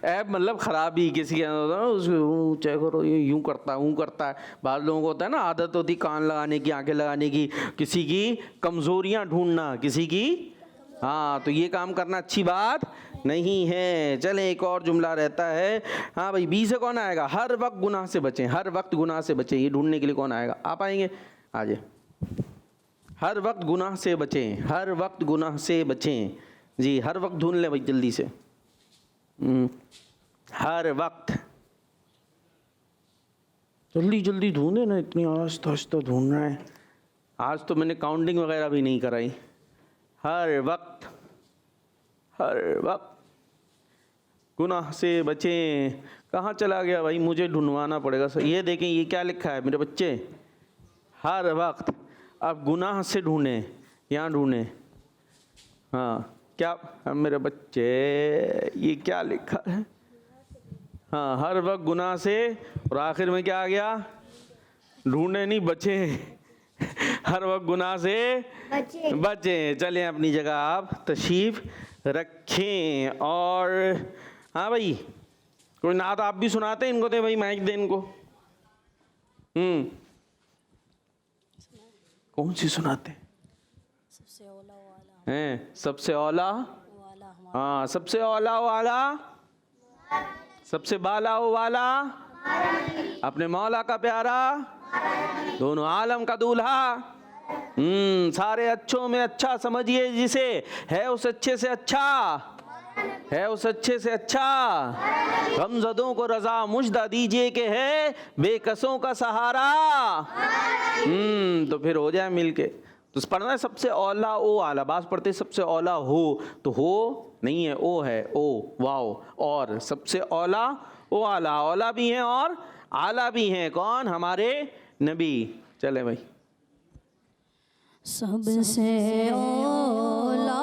S2: ऐब मतलब खराबी किसी के अंदर होता है, उसको चेक करो, ये यूँ करता है, यूँ करता है। बाद लोगों को होता है ना, आदत होती कान लगाने की, आंखें लगाने की, किसी की कमज़ोरियाँ ढूंढना, किसी की। हाँ, तो ये काम करना अच्छी बात नहीं है। चलें, एक और जुमला रहता है। हाँ भाई, बी से कौन आएगा? हर वक्त गुनाह से बचें, हर वक्त गुनाह से बचें। ये ढूंढने के लिए कौन आएगा? आप आएंगे? आ जाए। हर वक्त गुनाह से बचें, हर वक्त गुनाह से बचें जी। हर वक्त ढूंढ लें भाई जल्दी से। हर वक्त जल्दी जल्दी ढूंढे ना, इतनी आस्ता आस्ता ढूंढना है। आज तो मैंने काउंटिंग वगैरह भी नहीं कराई। हर वक्त, हर वक्त गुनाह से बचें। कहाँ चला गया भाई? मुझे ढूंढवाना पड़ेगा सर। ये देखें, ये क्या लिखा है मेरे बच्चे? हर वक्त। अब गुनाह से ढूंढें, यहाँ ढूंढें। हाँ, क्या मेरे बच्चे, ये क्या लिखा है? हाँ, हर वक्त गुनाह से, और आखिर में क्या आ गया? ढूंढे नहीं, बचे। हर वक्त गुनाह से बचें। चलें, अपनी जगह आप तशरीफ रखें। और हाँ भाई, कोई नात आप भी सुनाते हैं? इनको दे भाई माइक, दे इनको। कौन सी सुनाते हैं? सबसे औला, हाँ, सबसे औला वाला, सबसे बाला वाला, अपने मौला का प्यारा, दोनों आलम का दूल्हा, सारे अच्छों में अच्छा समझिए जिसे, है उस अच्छे से अच्छा, है उस अच्छे से अच्छा, गमज़दों को रज़ा मुजदा दीजिए कि है बेकसों का सहारा। तो फिर हो जाए मिलके। तो पढ़ना है सबसे औला ओ आला, बास पढ़ते सबसे औला हो, तो हो नहीं है, ओ है, ओ वाओ, और सबसे औला ओ आला, औला भी हैं और आला भी हैं, कौन? हमारे नबी। चले भाई।
S1: सबसे औला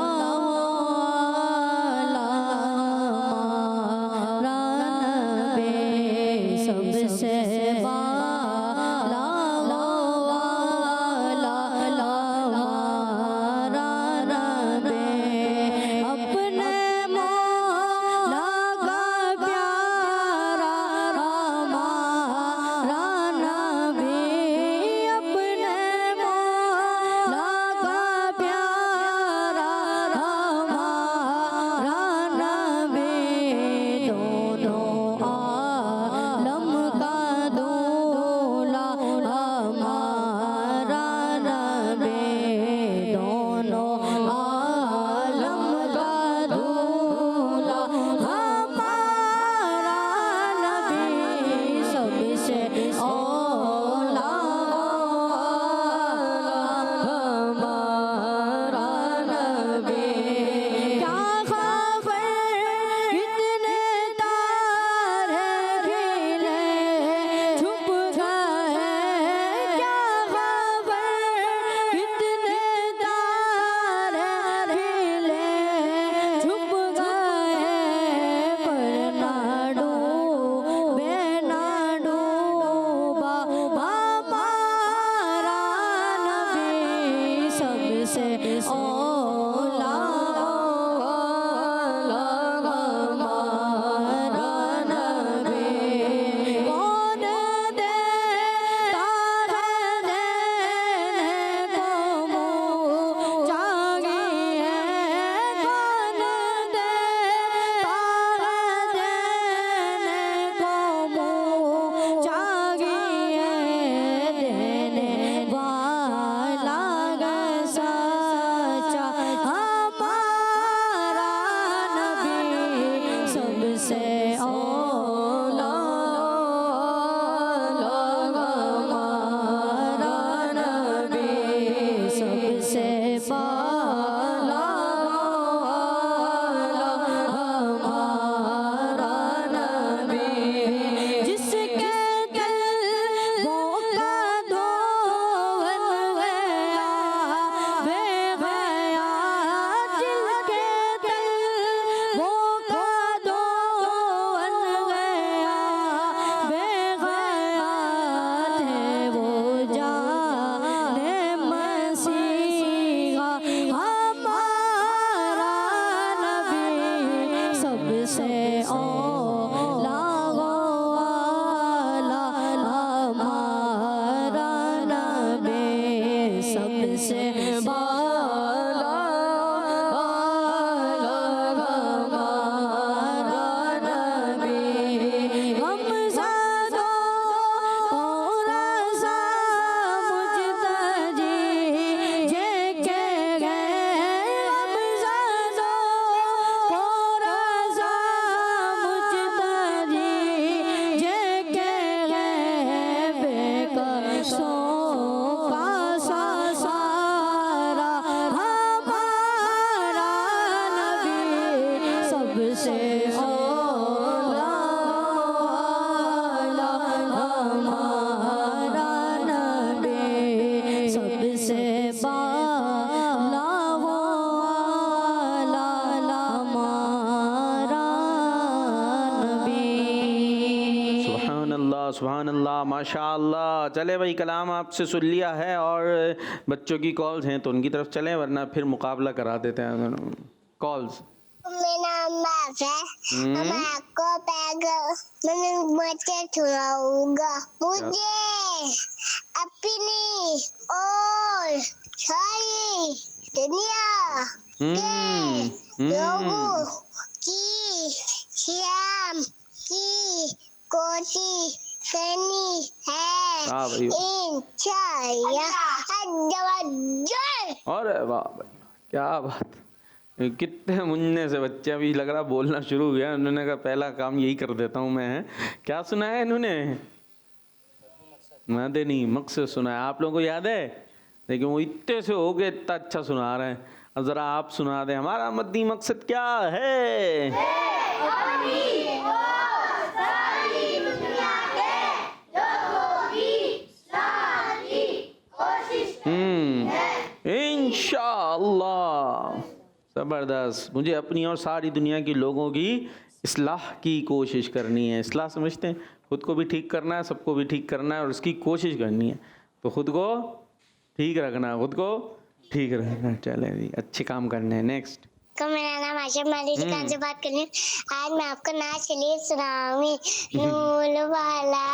S2: सुभान अल्लाह, माशाअल्लाह। चले भाई, कलाम आपसे सुन लिया है और बच्चों की कॉल्स हैं तो उनकी तरफ चलें, वरना फिर मुकाबला करा देते हैं। कॉल्स।
S6: मेरा नाम बाप है, मैं आपको पैगल मैं बच्चे छुड़ाऊंगा। मुझे है
S2: हाँ भाई।
S6: इंशाअल्लाह।
S2: अरे वाह भाई, क्या बात। कितने मुन्ने से बच्चे, अभी लग रहा बोलना शुरू हो गया। उन्होंने कहा पहला काम यही कर देता हूँ मैं। क्या सुना है इन्होंने? मदनी मकसद सुना है। आप लोगों को याद है? लेकिन वो इतने से हो गए, इतना अच्छा सुना रहे हैं। अब जरा आप सुना दें, हमारा मदनी मकसद क्या है? इंशाअल्लाह। ज़बरदस्त। मुझे अपनी और सारी दुनिया की लोगों की इस्लाह की कोशिश करनी है। इस्लाह समझते हैं? खुद को भी ठीक करना है, सबको भी ठीक करना है और उसकी कोशिश करनी है। तो खुद को ठीक रखना, खुद को ठीक रखना। चले जी, अच्छे काम करने हैं। नेक्स्ट।
S6: तो मेरा नाम आशा माली दुकान से बात कर रही हूँ। आज मैं आपको नाच शरीफ सुनाऊंगी। नूर वाला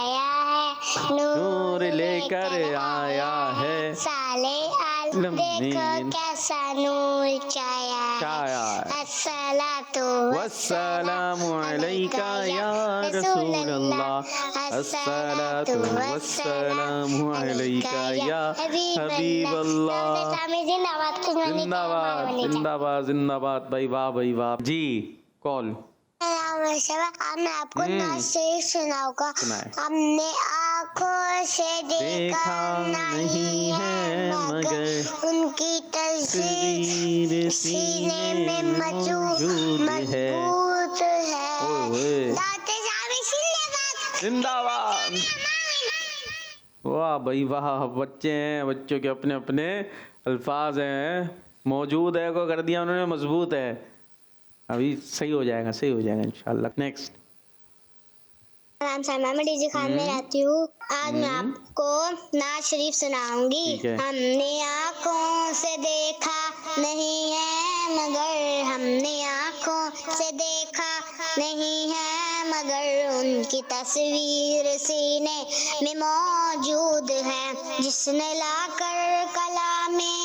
S6: आया है,
S2: नूर लेकर आया है,
S6: साले आलम देखो कैसा नूर छाया है। अस्सलातु
S2: वस्सलामु अलैका या रसूल अल्लाह, अस्सलातु वस्सलामु अलैका या हबीब अल्लाह। जिंदाबाद जिंदाबाद जिंदाबाद भाई, वाह भाई वाह जी। कॉल।
S6: अब मैं आपको नाच शरीफ सुनाऊंगा। हमने आँखों से देखा नहीं है मगर उनकी तस्वीर सीने में मौजूद है।
S2: जिंदाबाद। वाह भाई वाह। बच्चे हैं, बच्चों के अपने अपने अल्फाज हैं। मौजूद है को कर दिया उन्होंने मजबूत है। अभी सही हो जाएगा, सही हो जाएगा इंशाल्लाह। नेक्स्ट।
S6: नाम सलमा, मैं डीजे खान में रहती हूँ। आज मैं आपको नाज शरीफ सुनाऊंगी। हमने आँखों से देखा नहीं है मगर, हमने आँखों से देखा नहीं है मगर उनकी तस्वीर सीने में मौजूद है। जिसने लाकर कलामे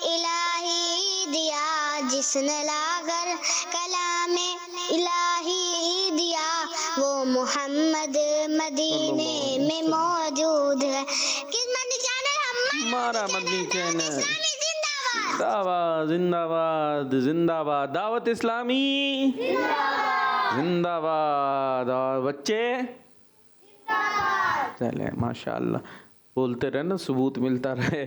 S6: इलाही दिया, जिसने लाकर कलामे इलाही दिया, वो मोहम्मद मदीने में मौजूद है। किस मदनी चैनल?
S2: हमारा मदनी चैनल। जिंदाबाद जिंदाबाद जिंदाबाद। दावत इस्लामी जिंदाबाद। और बच्चे चले माशाल्लाह, बोलते रहे ना, सबूत मिलता रहे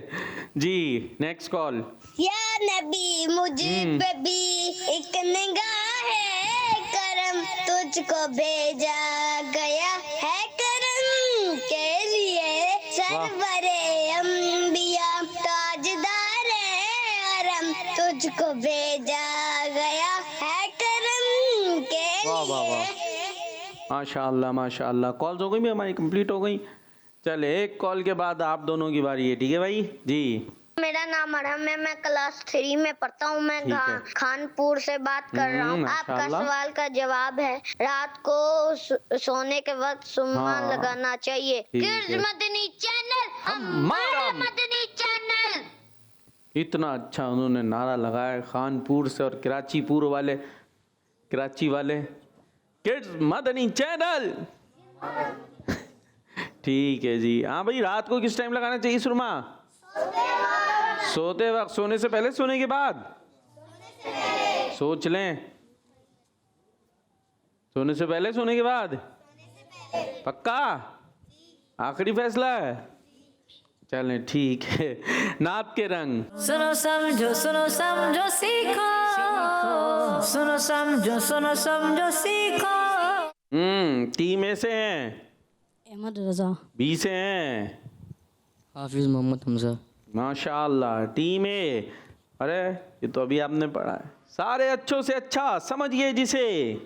S2: जी। Next call.
S6: या नबी मुझे पे भी एक निगाह है करम, तुझको भेजा गया है करम के लिए। सरवरे अंबिया ताजदार हरम, तुझको भेजा गया है करम के लिए।
S2: माशाल्लाह माशाल्लाह। कॉल्स हो गई भी हमारी, कंप्लीट हो गई। चले एक कॉल के बाद आप दोनों की बारी है, ठीक है भाई जी।
S6: मेरा नाम अरहम है, मैं क्लास 3 में पढ़ता हूँ। मैं खानपुर से बात कर रहा हूँ। आपका सवाल का जवाब है, रात को सोने के वक्त सुम्मान लगाना चाहिए। किड्स मदनी चैनल, हमारा मदनी चैनल।
S2: इतना अच्छा उन्होंने नारा लगाया खानपुर से और कराचीपुर वाले, कराची वाले। Kids Madani channel. ठीक है जी। हाँ भाई, रात को किस टाइम लगाना चाहिए सुरमा? सोते वक्त। सोने से पहले, सोने के बाद? सोच लें, सोने से पहले, सोने के बाद? पक्का? आखिरी फैसला है? चलें ठीक है। नाप के रंग।
S1: सुनो समझो सीखो, सुनो समझो सीखो।
S2: टी में से हैं?
S1: अहमद रजा।
S2: बी से हैं?
S8: हाफिज मोहम्मद हमजा।
S2: माशाल्लाह। टी में, अरे ये तो अभी आपने पढ़ा है। सारे अच्छों से अच्छा समझिए जिसे,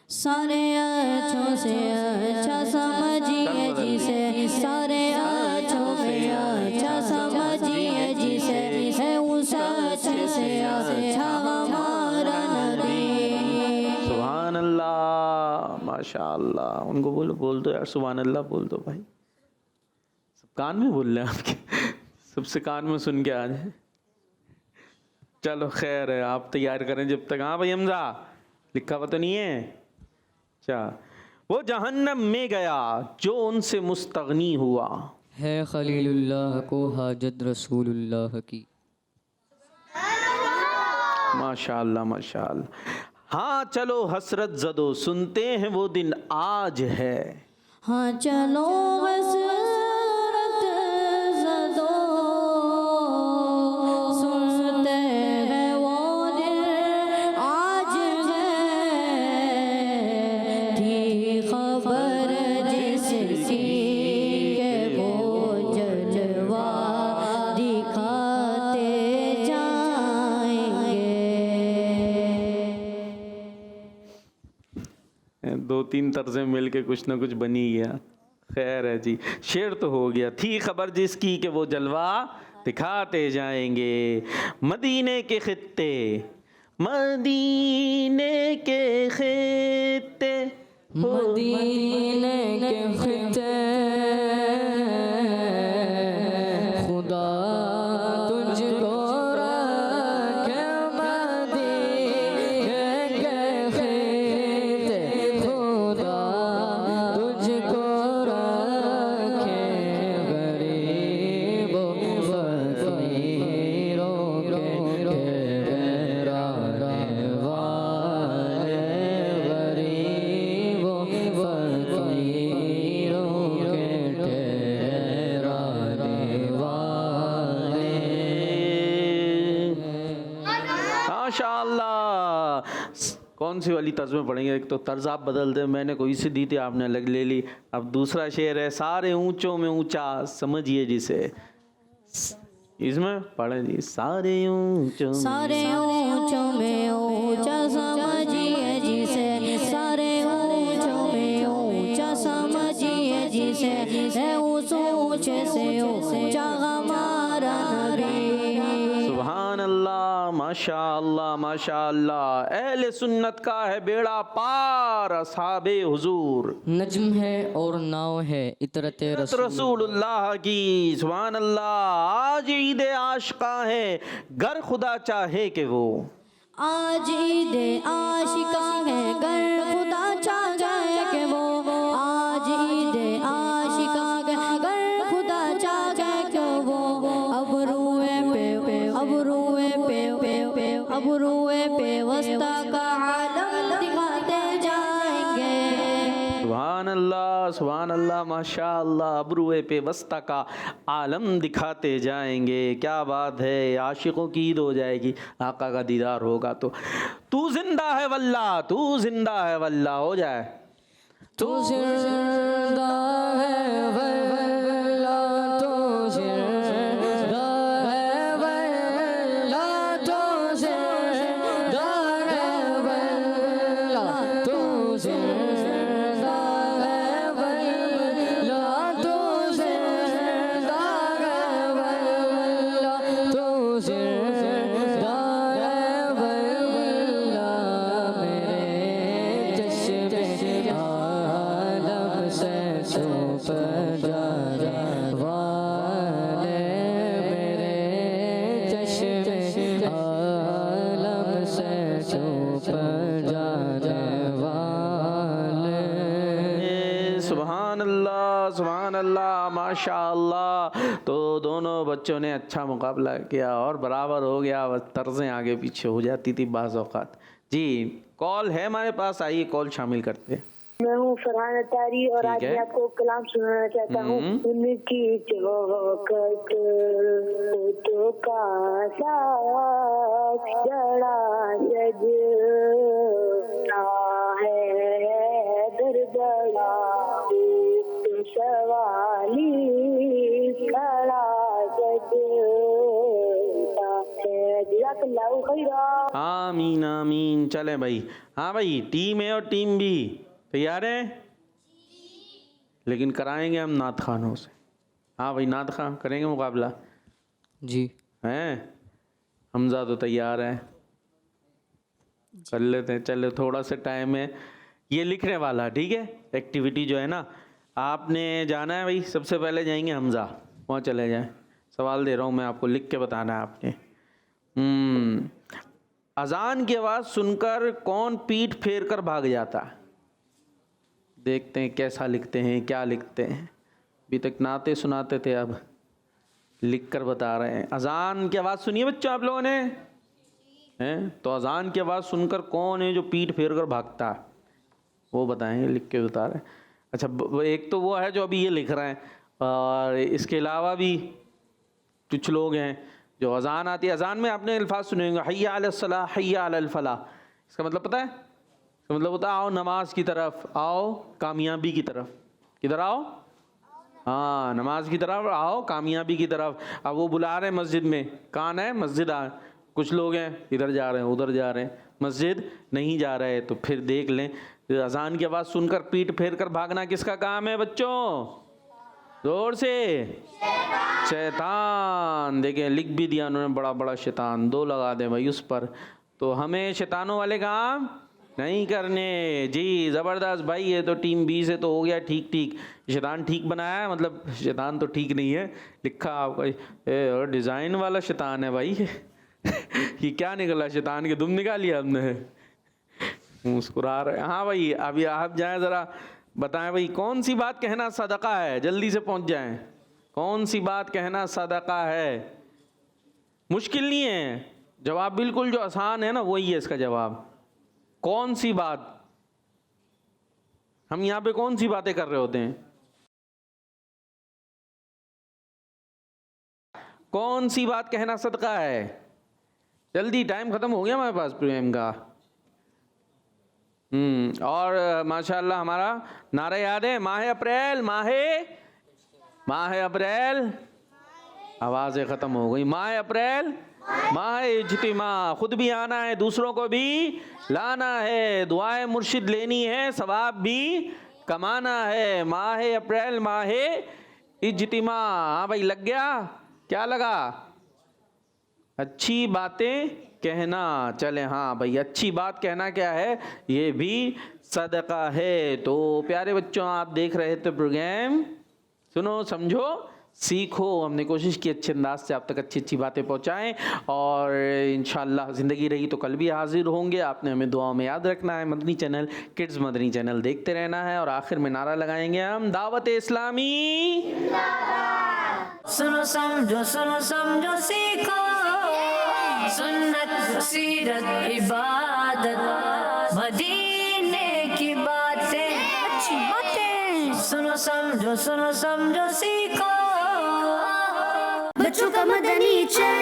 S1: सारे अच्छों से अच्छा समझिए जिसे, सारे अच्छों से अच्छा समझिए जिसे, है उस अच्छे से अच्छा हमारा नबी।
S2: सुभान अल्लाह माशाल्लाह। उनको बोलो, बोल दो यार सुभान अल्लाह बोल दो भाई। सब कान में बोल रहे हैं आपके, सबसे कान में सुन के आ जाए। चलो खैर है, आप तैयार करें जब तक। हाँ भाई हमजा, लिखा हुआ तो नहीं है? अच्छा, वो जहन्नम में गया जो उनसे मुस्तगनी हुआ।
S8: है खलीलुल्लाह को हाजत रसूलुल्लाह की।
S2: माशाअल्लाह माशाअल्लाह। हाँ चलो हसरत ज़दो, सुनते हैं वो दिन आज है।
S1: हाँ चलो हसरत ज़दो, सुनते हैं वो दिन आज है। थी खबर जिसकी के वो जलवा दिखाते जाएंगे।
S2: 2-3 तर्ज़े मिल के कुछ ना कुछ बनी गया। खैर है जी, शेर तो हो गया। थी खबर जिसकी कि वो जलवा दिखाते जाएंगे। मदीने के खित्ते, मदीने के खित्ते,
S8: मदीने के खित्ते खुदा तुझको रखे। मदीने के खित्ते खुदा तुझको रखे। गरीबों फकीरों के ठहराने वाले, गरीबों फकीरों के ठहराने वाले।
S2: माशाअल्लाह। कौन सी वाली तर्ज में पढ़ेंगे? एक तो तर्ज आप बदल दे, मैंने कोई सी दी थी आपने अलग ले ली। अब दूसरा शेर है, सारे ऊंचों में ऊंचा समझिए जिसे। इसमें पढ़े जी, सारे ऊंचों में,
S1: सारे ऊंचों में ऊंचा समझिए जिसे। सारे ऊंचों में ऊंचा समझिए जिसे। है उस ऊंचे से ऊंचा हमारा नबी।
S2: सुभान अल्लाह, माशाअल्लाह माशाअल्लाह। अहले सुन्नत का है बेड़ा पार, असहाबे हुजूर।
S8: नज्म है और नाव है इतरत
S2: रसूलुल्लाह की। सुभान अल्लाह। आज ईद आशिका है, गर खुदा चाहे कि वो।
S1: आज ईद आशिका है, गर खुदा चाहे कि वो। आज ईद आशिका है, गर खुदा चाहे कि वो। अब रुए पे, अब रुए पे, अब रुए पे वस्ता का आलम दिखाते जाएंगे।
S2: सुभान अल्लाह सुभान अल्लाह माशाअल्लाह। अबरुए पे वस्ता का आलम दिखाते जाएंगे। क्या बात है, आशिकों की ईद हो जाएगी, आका का दीदार होगा तो। तू जिंदा है वल्लाह, तू जिंदा है वल्लाह हो जाए।
S8: तू जिंदा है वल्लाह, तू जिंदा है वल्लाह, तू जिंदा है वल्लाह, तू जिंदा है वल्लाह, तू जिंदा है वल्लाह, तू जिंदा है वल्लाह। मेरे चश्मे आलम से छुप जाने वाले, मेरे चश्मे आलम से छुप जाने वाले।
S2: सुभान अल्लाह माशाअल्लाह। तो दोनों बच्चों ने अच्छा मुकाबला किया और बराबर हो गया। बस तर्जें आगे पीछे हो जाती थी बाज़ औक़ात। जी कॉल है हमारे पास, आइए कॉल शामिल करते हैं।
S5: मैं हूँ फरहान अतारी और आज
S2: ठीक है।
S5: मैं आपको कलाम सुनाना चाहता हूँ। उनकी चौखट तो का साथ जड़ा सजना है, दरबड़ा तो सवाली खड़ा सजता है। जज़ाकल्लाहु खैरा।
S2: आमीन आमीन। चलें भाई। हाँ भाई, टीम ए और टीम बी तैयार है, लेकिन कराएंगे हम नात खानों से। हाँ भाई, नात खान करेंगे मुकाबला।
S8: जी
S2: हैं, हमजा तो तैयार है, कर लेते हैं। चलो थोड़ा सा टाइम है, ये लिखने वाला ठीक है। एक्टिविटी जो है ना, आपने जाना है भाई, सबसे पहले जाएंगे हमजा, वहाँ चले जाएं। सवाल दे रहा हूँ मैं आपको, लिख के बताना है आपने। अजान की आवाज़ सुनकर कौन पीठ फेर कर भाग जाता है? देखते हैं कैसा लिखते हैं, क्या लिखते हैं। अभी तक नाते सुनाते थे, अब लिख कर बता रहे हैं। अजान की आवाज़ सुनिए बच्चों आप लोगों ने, हैं? तो अजान की आवाज़ सुनकर कौन है जो पीठ फेर कर भागता है, वो बताएंगे, लिख के बता रहे हैं। अच्छा, एक तो वो है जो अभी ये लिख रहे हैं, और इसके अलावा भी कुछ लोग हैं जो अजान आती है, अजान में आपने अल्फाज सुने होंगे, हय्या अलस सलाह हय्या अलल फलाह। इसका मतलब पता है? इसका मतलब होता है आओ नमाज की तरफ, आओ कामयाबी की तरफ। किधर आओ? हाँ, नमाज की तरफ आओ, कामयाबी की तरफ। अब वो बुला रहे हैं मस्जिद में, कौन है? मस्जिद आ, कुछ लोग हैं इधर जा रहे हैं, उधर जा रहे हैं, मस्जिद नहीं जा रहे, तो फिर देख लें, अजान की आवाज़ सुनकर पीठ फेर कर भागना किसका काम है बच्चों? जोर से, शैतान। देखें लिख भी दिया उन्होंने, बड़ा बड़ा शैतान, 2 लगा दें भाई उस पर। तो हमें शैतानों वाले काम नहीं करने जी। ज़बरदस्त भाई, ये तो टीम बी से तो हो गया ठीक ठीक। शैतान ठीक बनाया है, मतलब शैतान तो ठीक नहीं है, लिखा आपका डिज़ाइन वाला शैतान है भाई। ये क्या निकला? शैतान के दुम निकाल लिया हमने, मुस्कुरा रहे। हाँ भाई, अभी आप जाएं ज़रा बताएं भाई, कौन सी बात कहना सदका है? जल्दी से पहुंच जाएं। कौन सी बात कहना सदका है? मुश्किल नहीं है, जवाब बिल्कुल जो आसान है ना वही है इसका जवाब। कौन सी बात? हम यहाँ पे कौन सी बातें कर रहे होते हैं? कौन सी बात कहना सदका है? जल्दी, टाइम खत्म हो गया हमारे पास प्रोग्राम का। और माशाल्लाह हमारा नारा याद है, माह अप्रैल, माह अप्रैल, आवाज़ें ख़त्म हो गई। माह अप्रैल, माह इज्तिमा। खुद भी आना है, दूसरों को भी लाना है, दुआए मुर्शिद लेनी है, सवाब भी कमाना है। माह अप्रैल, माह इज्तिमा। हाँ भाई, लग गया? क्या लगा? अच्छी बातें कहना। चले, हाँ भाई, अच्छी बात कहना क्या है? ये भी सदका है। तो प्यारे बच्चों, आप देख रहे थे प्रोग्राम, सुनो समझो सीखो। हमने कोशिश की अच्छे अंदाज से आप तक अच्छी अच्छी बातें पहुंचाएं, और इंशाल्लाह ज़िंदगी रही तो कल भी हाजिर होंगे। आपने हमें दुआओं में याद रखना है। Madani channel, kids Madani channel देखते रहना है। और आखिर में नारा लगाएंगे हम, दावत इस्लामी।
S1: सुनो समझो सीखो, सुन्नत सीरत इबादत, मदीने की बातें, अच्छी बातें। सुनो समझो सीखो, बच्चों का मदनी चैनल।